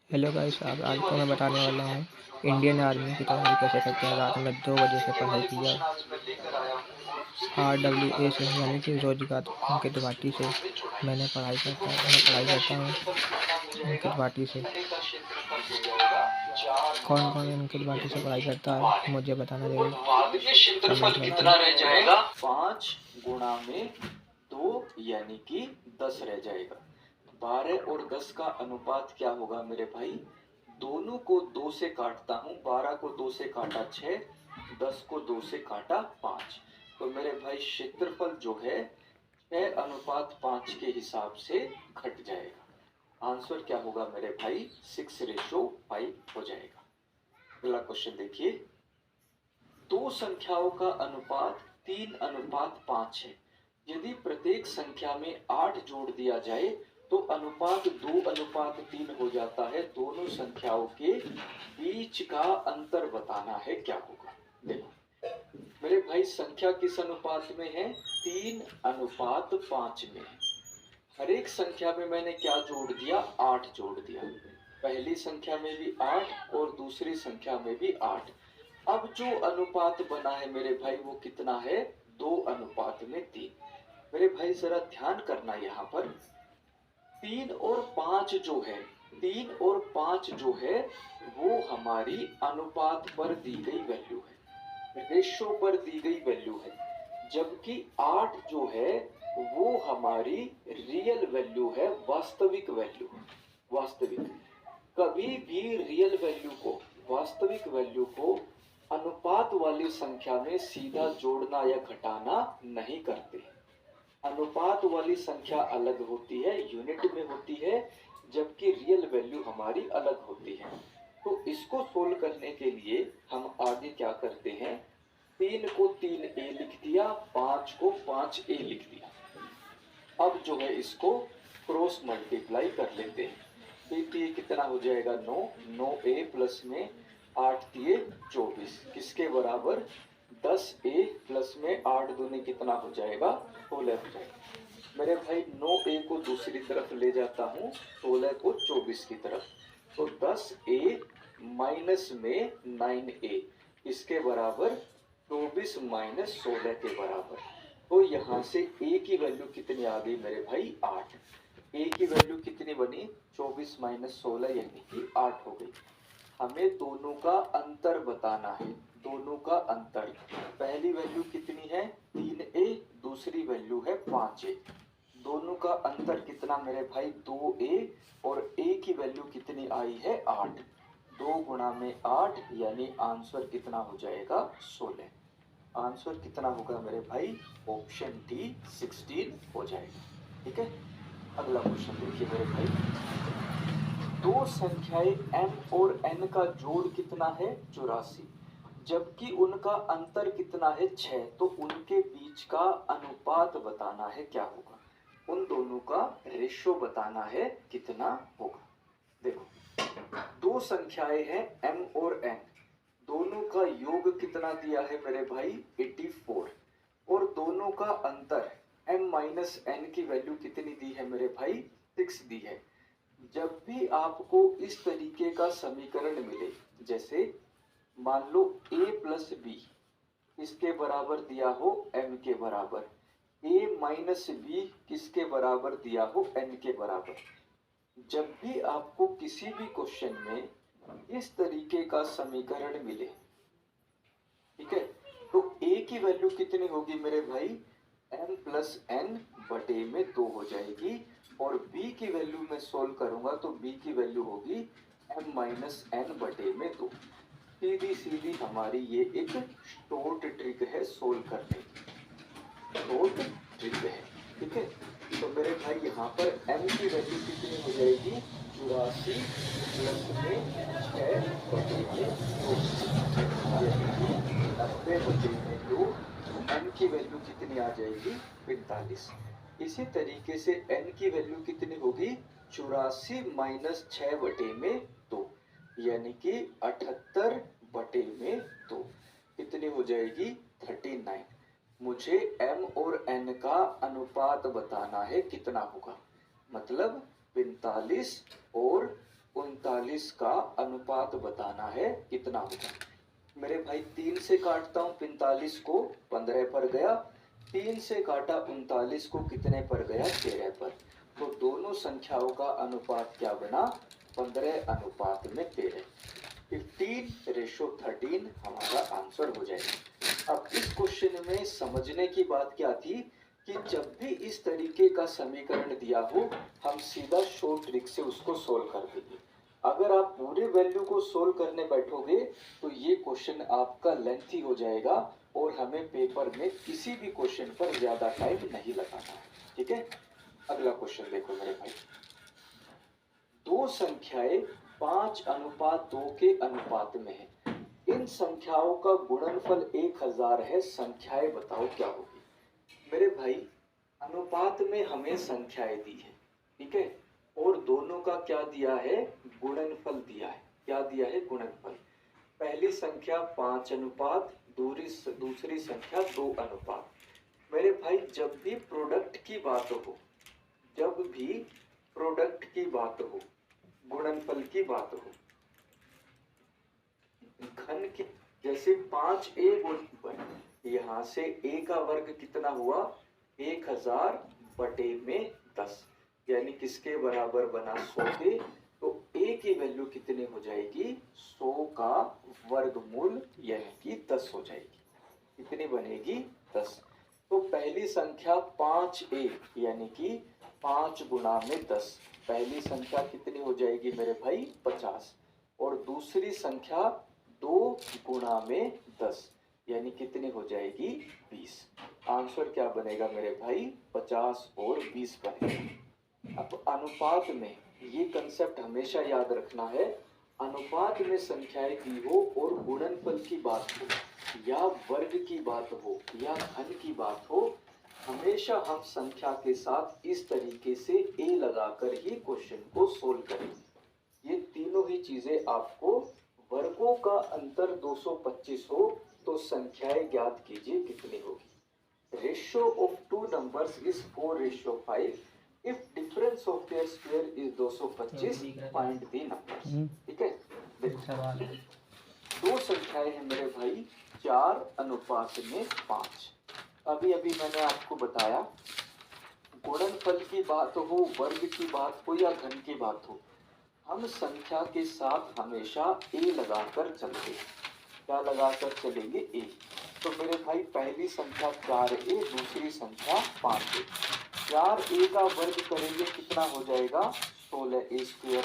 Hello guys, अब आज को मैं बताने वाला हूँ इंडियन आर्मी की तैयारी कैसे करते हैं। रात में 2 बजे से पढ़ाई की जाए। RWA से यानी कि रोजगार अंकित भाटी से मैं पढ़ाई करता हूँ अंकित भाटी से। कौन कौन अंकित भाटी से पढ़ाई करता है मुझे बताना जरूर भाग के क्षेत्रफल कमेंट कितना करके। रह जाएगा? 5 गुणा में 2 यानी कि 10 रह जाएगा। 12 और 10 का अनुपात क्या होगा मेरे भाई? दोनों को 2 से काटता हूँ। 12 को 2 से काटा 6, 10 को 2 से काटा 5। तो मेरे भाई क्षेत्रफल जो है 6:5 के हिसाब से घट जाएगा। आंसर क्या होगा मेरे भाई? 6:5 हो जाएगा। अगला क्वेश्चन देखिए। दो संख्याओं का अनुपात 3:5 है। यदि प्रत्येक संख्या में 8 जोड़ दिया जाए तो अनुपात 2:3 हो जाता है। दोनों संख्याओं के बीच का अंतर बताना है, क्या होगा? देखो मेरे भाई, संख्या किस अनुपात में है? 3:5 में। हर एक संख्या में मैंने क्या जोड़ दिया? 8 जोड़ दिया। पहली संख्या में भी 8 और दूसरी संख्या में भी 8। अब जो अनुपात बना है मेरे भाई वो कितना है? 2:3। मेरे भाई जरा ध्यान करना यहाँ पर। 3 और 5 जो है, 3 और 5 जो है वो हमारी अनुपात पर दी गई वैल्यू है, रेशो पर दी गई वैल्यू है। जबकि 8 जो है वो हमारी रियल वैल्यू है, वास्तविक वैल्यू। वास्तविक कभी भी रियल वैल्यू को, वास्तविक वैल्यू को अनुपात वाली संख्या में सीधा जोड़ना या घटाना नहीं करते। अनुपात वाली संख्या अलग होती है, यूनिट में होती है, जबकि रियल वैल्यू हमारी अलग होती है। तो इसको सोल्व करने के लिए हम आगे क्या करते हैं? 3 को 3a लिख दिया, 5 को 5a लिख दिया। अब जो है इसको क्रॉस मल्टीप्लाई कर लेते हैं। तो ये कितना हो जाएगा? 9। 9a प्लस में 8 दिए 24 किसके बराबर? 10a प्लस में 8 दूनी कितना हो जाएगा? 16 हो जाएगा। मेरे भाई 9a को दूसरी तरफ ले जाता हूँ, 16 को 24 की तरफ। तो 10a माइनस में 9a इसके बराबर 24 माइनस 16 के बराबर। तो यहाँ से a की वैल्यू कितनी आ गई मेरे भाई? 8। a की वैल्यू कितनी बनी? 24 माइनस 16 यानी कि 8 हो गई। हमें दोनों का अंतर बताना है, दोनों का अंतर। पहली वैल्यू कितनी है? 3a, दूसरी वैल्यू है 5a। दोनों का अंतर कितना मेरे भाई? 2a, और a की वैल्यू कितनी आई है? 8। 2 गुणा में 8 यानी आंसर कितना हो जाएगा? 16। आंसर कितना होगा मेरे भाई? ऑप्शन डी 16 हो जाएगा। ठीक है, अगला क्वेश्चन देखिए मेरे भाई। दो संख्याएं m और n का जोड़ कितना है? 84। जबकि उनका अंतर कितना है? 6। तो उनके बीच का अनुपात बताना है, क्या होगा? उन दोनों का रेशो बताना है, कितना होगा? देखो दो संख्याएं हैं m और n, दोनों का योग कितना दिया है मेरे भाई? 84। और दोनों का अंतर m माइनस n की वैल्यू कितनी दी है मेरे भाई? 6 दी है। जब भी आपको इस तरीके का समीकरण मिले, जैसे मान लो a प्लस बी इसके बराबर दिया हो m के बराबर, a माइनस बी किसके बराबर दिया हो? n के बराबर। जब भी आपको किसी भी क्वेश्चन में इस तरीके का समीकरण मिले, ठीक है, तो a की वैल्यू कितनी होगी मेरे भाई? m प्लस n बटे में 2 हो जाएगी। और b की वैल्यू में सोल्व करूंगा तो b की वैल्यू होगी m माइनस n बटे में 2। सीधी सीधी हमारी ये एक शॉर्ट ट्रिक है सोल्व करने की, शॉर्ट ट्रिक है। ठीक है, तो मेरे भाई यहाँ पर m की वैल्यू कितनी हो जाएगी? 84 प्लस में 6 बटे में 2, यानी कि 90 बटे में 2। n की वैल्यू कितनी आ जाएगी? 45। इसी तरीके से n की वैल्यू कितनी होगी? 84 माइनस 6 बटे में 2, यानी कि 78 बटे में 2। कितनी हो जाएगी? 39। मुझे m और n का अनुपात बताना है, कितना होगा? मतलब 45 और 39 45 का अनुपात बताना है, कितना होगा मेरे भाई। 3 से काटता हूँ 45 को, 15 पर गया। 3 से काटा 39 को, कितने पर गया, 13 पर। तो दोनों संख्याओं का अनुपात क्या बना, 15:13। 15:13 हमारा आंसर हो जाएगा। अब इस क्वेश्चन में समझने की बात क्या थी कि जब भी इस तरीके का समीकरण दिया हो, हम सीधा शॉर्ट ट्रिक से उसको सोल्व कर देंगे। अगर आप पूरे वैल्यू को सोल्व करने बैठोगे तो ये क्वेश्चन आपका लेंथी हो जाएगा और हमें पेपर में किसी भी क्वेश्चन पर ज्यादा टाइम नहीं लगाना है। ठीक है, अगला क्वेश्चन देखो मेरे भाई। दो संख्याएं 5:2 के अनुपात में है। इन संख्याओं का गुणनफल 1000 है। संख्याएं बताओ क्या होगी। मेरे भाई, अनुपात में हमें संख्याएं दी है, ठीक है, और दोनों का क्या दिया है, गुणनफल दिया है। क्या दिया है, गुणनफल। पहली संख्या 5 अनुपात, दूसरी संख्या 2 अनुपात। मेरे भाई, जब भी प्रोडक्ट की बात हो, जब भी प्रोडक्ट की बात हो, गुणनफल की बात हो, घन की, जैसे 5a गुणनफल, यहाँ से a का वर्ग कितना हुआ, 1000 बटे में 10, यानी किसके बराबर बना, 100 के। तो a की वैल्यू कितनी हो जाएगी, 100 का वर्गमूल यानी कि 10 हो जाएगी। कितनी बनेगी, 10। तो पहली संख्या 5a यानी कि 5 गुणा में 10, पहली संख्या कितनी हो जाएगी मेरे भाई, 50। और दूसरी संख्या 2 गुणा में 10 यानी कितनी हो जाएगी, 20। आंसर क्या बनेगा मेरे भाई, 50 और 20 बनेगा। अब अनुपात में ये कंसेप्ट हमेशा याद रखना है, अनुपात में संख्याएं दी हो और गुणनफल की बात हो या वर्ग की बात हो या घन की बात हो, हमेशा हम संख्या के साथ इस तरीके से a लगाकर ही क्वेश्चन को सोल्व करेंगे। ये तीनों ही चीजें आपको, वर्गों का अंतर 225 हो तो संख्याएं ज्ञात कीजिए कितनी होगी। Ratio of two numbers is 4:5। If difference of their square is 225, find the numbers. ठीक है, देखो सवाल है। दो संख्याएं हैं मेरे भाई, 4 अनुपात में 5। अभी अभी मैंने आपको बताया, गुणनफल की बात हो, वर्ग की बात हो या घन की बात हो, हम संख्या के साथ हमेशा a लगाकर चलते हैं। क्या लगाकर चलेंगे, a। तो मेरे भाई, पहली संख्या 4a, दूसरी संख्या 5a। 4a का वर्ग करेंगे कितना हो जाएगा, 16a²।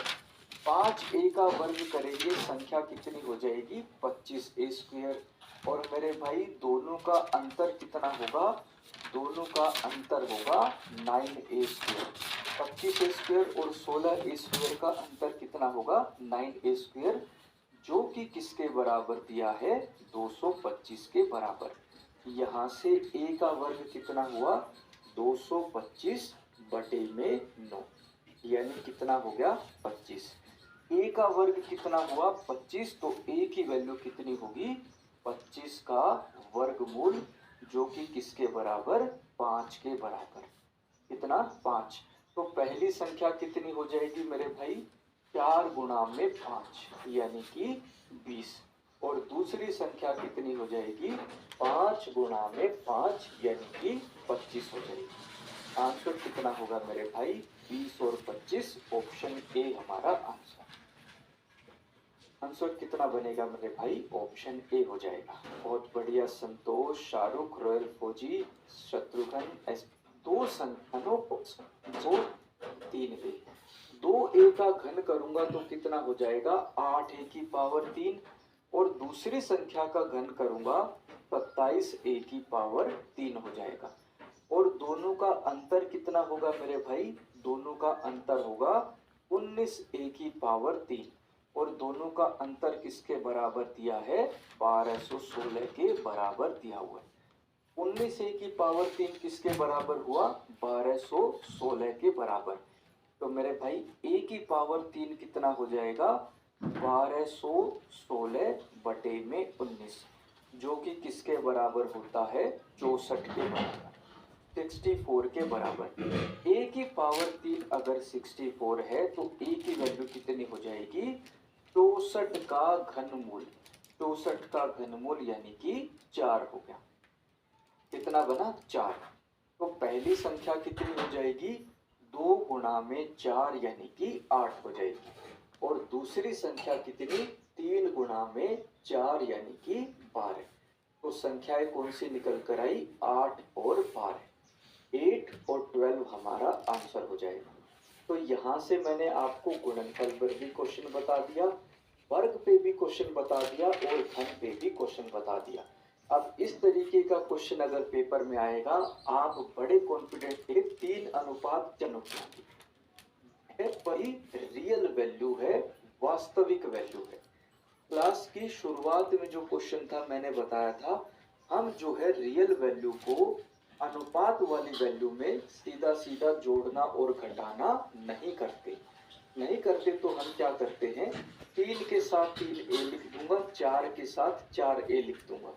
5a का वर्ग करेंगे, संख्या कितनी हो जाएगी, 25a²। और मेरे भाई, दोनों का अंतर कितना होगा, दोनों का अंतर होगा 9a²। 25a² और 16a² का अंतर कितना होगा, 9a², जो कि किसके बराबर दिया है, 225 के बराबर। यहाँ से a का वर्ग कितना हुआ, 225 बटे में 9, यानी कितना हो गया, 25। a का वर्ग कितना हुआ, 25, तो a की वैल्यू कितनी होगी, 25 का वर्गमूल, जो कि किसके बराबर, 5 के बराबर। कितना, 5। तो पहली संख्या कितनी हो जाएगी मेरे भाई, 4 गुणा में 5 यानी कि 20। और दूसरी संख्या कितनी हो जाएगी, 5 गुणा में 5 यानी कि 25 हो जाएगी। आंसर कितना होगा मेरे भाई, 20 और 25, ऑप्शन ए हमारा आंसर। आंसर कितना बनेगा मेरे भाई, ऑप्शन ए हो जाएगा। बहुत बढ़िया, संतोष, शाहरुख, रॉयल फौजी, शत्रुघ्न, एस। दो संख्याओं को 2 3a, 2a का घन करूंगा तो कितना हो जाएगा, 8a की पावर 3। और दूसरी संख्या का घन करूंगा 27a की पावर 3 हो जाएगा। और दोनों का अंतर कितना होगा मेरे भाई, दोनों का अंतर होगा 19a की पावर 3। और दोनों का अंतर किसके बराबर दिया है, 1216 के बराबर दिया हुआ है। 19a की पावर 3 किसके बराबर हुआ, 1216 के बराबर। तो मेरे भाई, a की पावर 3 कितना हो जाएगा, 1216 बटे में 19, जो कि किसके बराबर होता है, 64 के बराबर, 64 के बराबर। a की पावर 3 अगर 64 है तो a की वैल्यू कितनी हो जाएगी, 64 का घनमूल, 64 का घनमूल यानी कि 4 हो गया। कितना बना? 4। तो पहली संख्या कितनी हो जाएगी? 2 गुणा में 4 यानी कि 8 हो जाएगी। और दूसरी संख्या कितनी? 3 गुणा में 4 यानी कि 12। तो संख्याएं कौन सी निकल कर आई? 8 और 12। 8 और 12 हमारा आंसर हो जाएगा। तो यहाँ से मैंने आपको गुणनफल पर भी क्वेश्चन बता दिया, वर्ग पे भी क्वेश्चन बता दिया और घन पे भी क्वेश्चन बता दिया। अब इस तरीके का क्वेश्चन अगर पेपर में आएगा, आप बड़े कॉन्फिडेंट के 3:4 है, वही रियल वैल्यू है, वास्तविक वैल्यू है। क्लास की शुरुआत में जो क्वेश्चन था मैंने बताया था, हम जो है रियल वैल्यू को अनुपात वाली वैल्यू में सीधा सीधा जोड़ना और घटाना नहीं करते तो हम क्या करते हैं, 3 के साथ 3a लिख दूंगा, 4 के साथ 4a लिख दूंगा।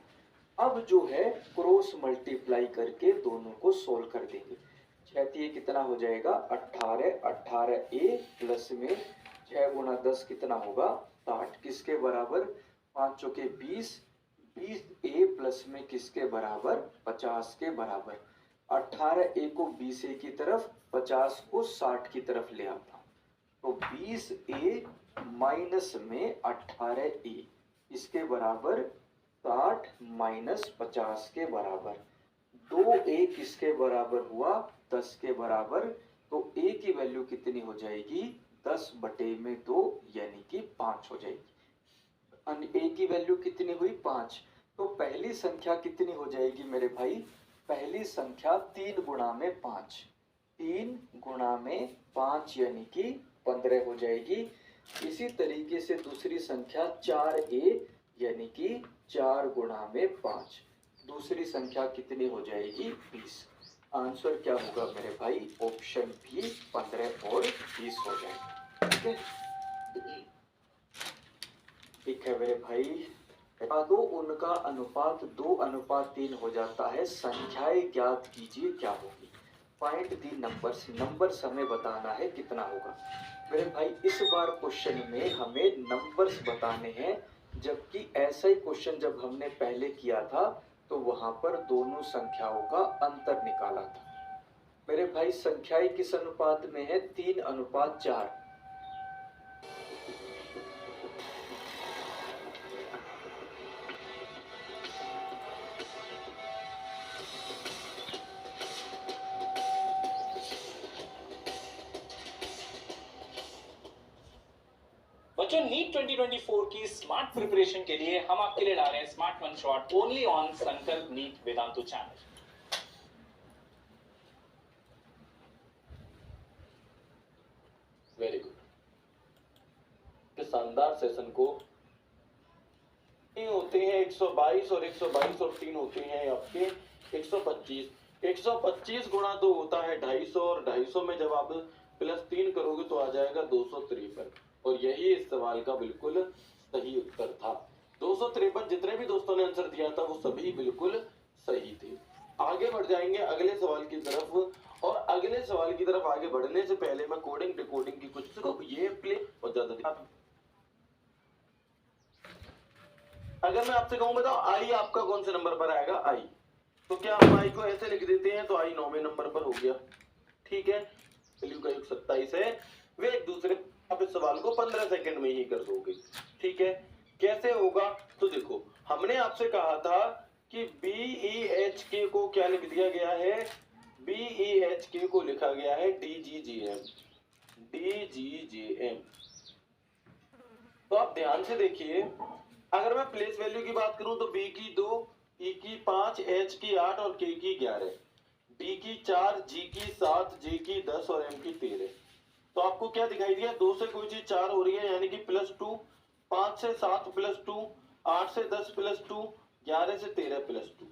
अब जो है क्रॉस मल्टीप्लाई करके दोनों को सोल्व कर देंगे। 6 कितना हो जाएगा? 18। 18a प्लस में 6 गुणा 10 कितना होगा? 60। किसके बराबर? 5 चौके 20। 20a प्लस में किसके बराबर? 50 के बराबर। 18a को 20a की तरफ, 50 को 60 की तरफ ले आता हूँ। तो 20a माइनस में 18a इसके बराबर 60 माइनस 50 के बराबर। 2a किसके बराबर हुआ? 10 के बराबर। तो a की वैल्यू कितनी हो जाएगी? 10 बटे में 2 यानी कि 5 हो जाएगी। a की वैल्यू कितनी हुई? 5। तो पहली संख्या कितनी हो जाएगी मेरे भाई? पहली संख्या 3 गुणा में 5, 3 गुणा में 5 यानी कि 15 हो जाएगी। इसी तरीके से दूसरी संख्या 4a यानी कि 4 गुणा में 5, दूसरी संख्या कितनी हो जाएगी? 20। आंसर क्या होगा मेरे भाई? ऑप्शन बी 15 और 20 हो जाएगा। ठीक है, ठीक है मेरे भाई। दो उनका अनुपात 2:3 हो जाता है, संख्याएं ज्ञात कीजिए क्या होगी। फाइंड दी नंबर्स, नंबर्स हमें बताना है कितना होगा। मेरे भाई इस बार क्वेश्चन में हमें नंबर्स बताने हैं, जबकि ऐसा ही क्वेश्चन जब हमने पहले किया था तो वहां पर दोनों संख्याओं का अंतर निकाला था। मेरे भाई संख्याएं किस अनुपात में है? 3:4। बच्चों नीट 2024 की स्मार्ट प्रिपरेशन के लिए हम आपके लिए ला रहे हैं smart one shot only on Sankalp NEET Vedantu channel. Very good. शानदार सेशन को होते हैं 122 और 122 और 3 होते हैं आपके 125। 125 गुणा 2 होता है 250 और 250 में जब आप +3 करोगे तो आ जाएगा 253। और यही इस सवाल का बिल्कुल सही उत्तर था। 253 जितने भी दोस्तों ने आंसर दिया था वो सभी बिल्कुल सही थे। आगे बढ़ जाएंगे अगले सवाल की तरफ। और अगले सवाल की तरफ आगे बढ़ने से पहले मैं कोडिंग डिकोडिंग की कुछ ये प्ले बहुत ज्यादा। अगर मैं आपसे कहूं बताओ आई आपका कौन से नंबर पर आएगा? आई। तो क्या हम आई को ऐसे लिख देते हैं? तो आई 9वें नंबर पर हो गया। ठीक है, वैल्यू का योग 27 है। वे एक दूसरे आप इस सवाल को 15 सेकंड में ही कर दोगे। ठीक है, कैसे होगा? तो देखो हमने आपसे कहा था कि BEHK को क्या लिख दिया गया है? BEHK को लिखा गया है DGGM। तो आप ध्यान से देखिए, अगर मैं प्लेस वैल्यू की बात करूं तो B की 2, E की 5, H की 8 और K की 11, D की 4, G की 7, J की 10 और M की 13। तो आपको क्या दिखाई दिया? 2 से कोई चीज 4 हो रही है यानी कि +2, 5 से 7 +2, 8 से 10 +2, 11 से 13 +2।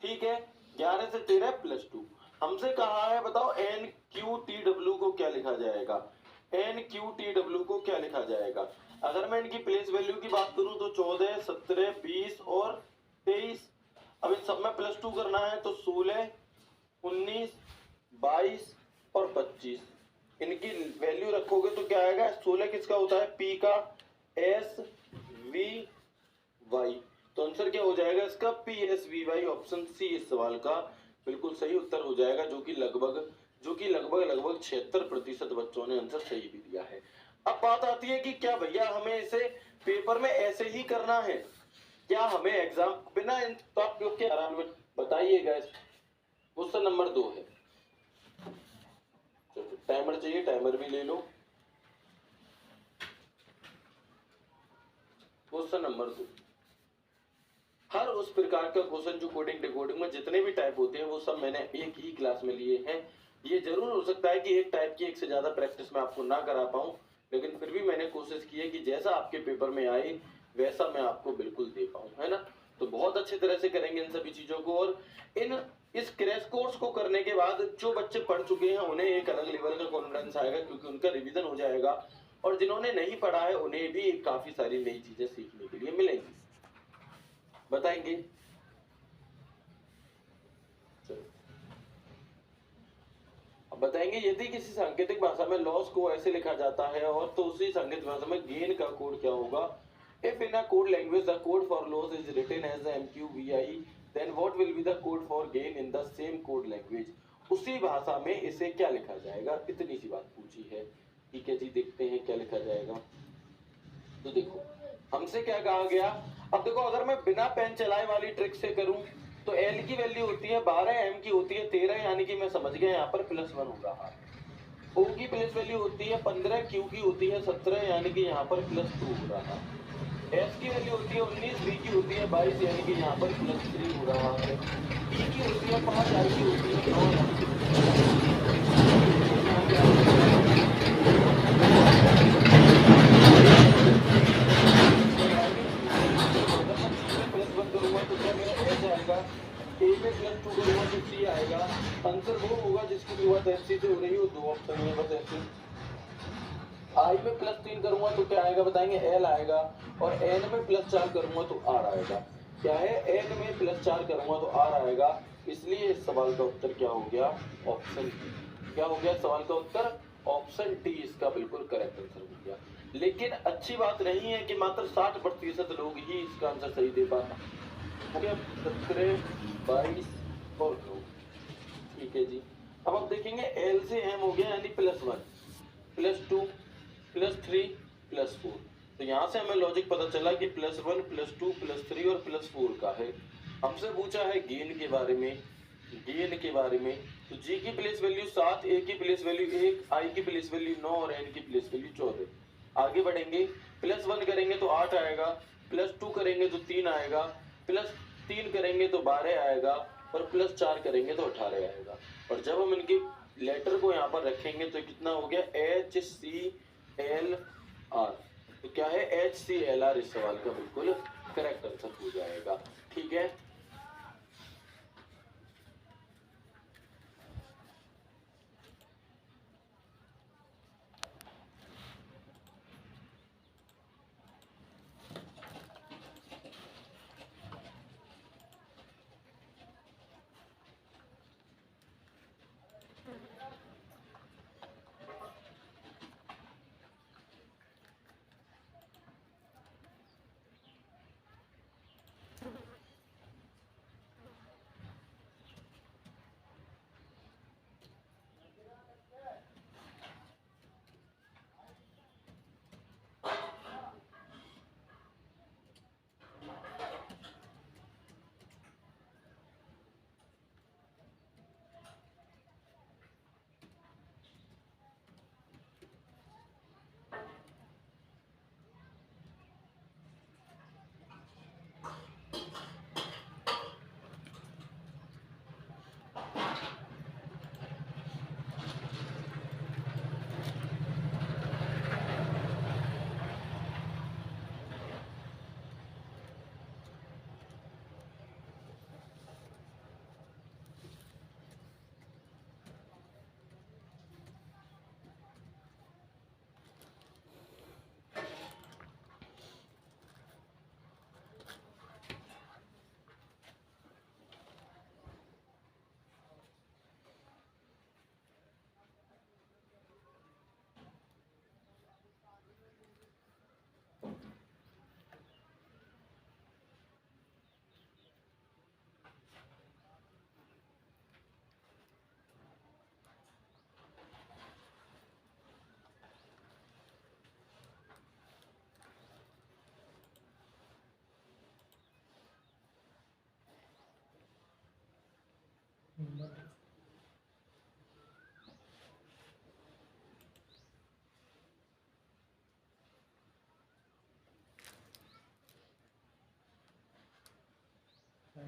ठीक है, 11 से 13 +2। हमसे कहा है बताओ NQTW को क्या लिखा जाएगा? NQTW को क्या लिखा जाएगा? अगर मैं इनकी प्लेस वैल्यू की बात करूं तो 14, 17, 20 और 23। अब इन सब में +2 करना है तो 16, 19, 22 और 25। इनकी वैल्यू रखोगे तो क्या आएगा? 16 किसका होता है? P का, एस वी वाई। तो आंसर क्या हो जाएगा इसका? P S V Y. Option C इस सवाल का बिल्कुल सही उत्तर हो जाएगा, जो कि लगभग 76% बच्चों ने आंसर सही भी दिया है। अब बात आती है कि क्या भैया हमें इसे पेपर में ऐसे ही करना है, क्या हमें एग्जाम बिना तो आप क्योंकि आराम में बताइएगा। क्वेश्चन नंबर 2 है, चलो टाइमर चाहिए, टाइमर भी ले लो। क्वेश्चन नंबर 2, हर उस प्रकार का क्वेश्चन जो कोडिंग डिकोडिंग में जितने भी टाइप होते हैं वो सब मैंने एक ही क्लास में लिए हैं। ये जरूर हो सकता है कि एक टाइप की एक से ज्यादा प्रैक्टिस मैं आपको ना करा पाऊं, लेकिन फिर भी मैंने कोशिश की है कि जैसा आपके पेपर में आए वैसा मैं आपको बिल्कुल दे पाऊं, है ना। तो बहुत अच्छी तरह से करेंगे इन सभी चीजों को, और इस क्रैश कोर्स को करने के बाद जो बच्चे पढ़ चुके हैं उन्हें एक अलग लेवल का कॉन्फिडेंस आएगा, क्योंकि उनका रिवीजन हो जाएगा, और जिन्होंने नहीं पढ़ा है उन्हें भी काफी सारी नई चीजें सीखने के लिए मिलेंगी। बताएंगे? चलो अब बताएंगे, यदि किसी सांकेतिक भाषा में लॉस को ऐसे लिखा जाता है और तो उसी सांकेतिक भाषा में गेन का कोड क्या होगा? If in a code language the code for loss is written as MQVI, then what will be the code for gain in the same code language? उसी भाषा में इसे क्या लिखा जाएगा? इतनी सी बात पूछी है। ठीक है जी, देखते हैं क्या लिखा जाएगा। तो देखो हमसे क्या कहा गया, अब देखो अगर मैं बिना पेन चलाए वाली ट्रिक से करूं तो L की वैल्यू होती है 12, M की होती है 13, यानी कि मैं समझ गया यहाँ पर +1 हो रहा है। O की प्लेस वैल्यू होती है 15, Q की होती है 17, यानी कि यहाँ पर +2 हो रहा है। S की वैल्यू होती है 19, B की होती है 22, यानी कि यहाँ पर +3 हो रहा है। E की होती है 5, I की होती है 9, यानी कि आंसर वो होगा जिसकी शुरुआत एससी से हो रही हो। 2 ऑप्शन है बस ऐसे। आई में +3 करूंगा तो क्या आएगा बताएंगे? एल आएगा, और एन में +4 करूंगा तो आर आएगा। क्या है? एन में +4 करूंगा तो आर आएगा, इसलिए इस सवाल का उत्तर क्या हो गया? Option D. क्या हो गया सवाल का उत्तर? ऑप्शन डी इसका बिल्कुल करेक्ट आंसर हो गया। लेकिन अच्छी बात नहीं है कि मात्र 60% लोग ही इसका आंसर सही दे पाते। 17, 22 और 9। ठीक है जी, अब आप देखेंगे एल से एम हो गया, यानी +1, +2, +3, +4। तो यहाँ से हमें लॉजिक पता चला कि +1, +2, +3 और +4 का है। हमसे पूछा है गेन के बारे में, गेन के बारे में। तो जी की प्लेस वैल्यू 7, ए की प्लेस वैल्यू 1, आई की प्लेस वैल्यू 9 और एन की प्लेस वैल्यू 14। आगे बढ़ेंगे, +1 करेंगे तो 8 आएगा, +2 करेंगे तो 3 आएगा, +3 करेंगे तो 12 आएगा, और +4 करेंगे तो 18 आएगा। और जब हम इनके लेटर को यहाँ पर रखेंगे तो कितना हो गया? HCLR। तो क्या है? HCLR इस सवाल का बिल्कुल करेक्ट आंसर हो जाएगा। ठीक है,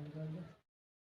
बंद कर दो।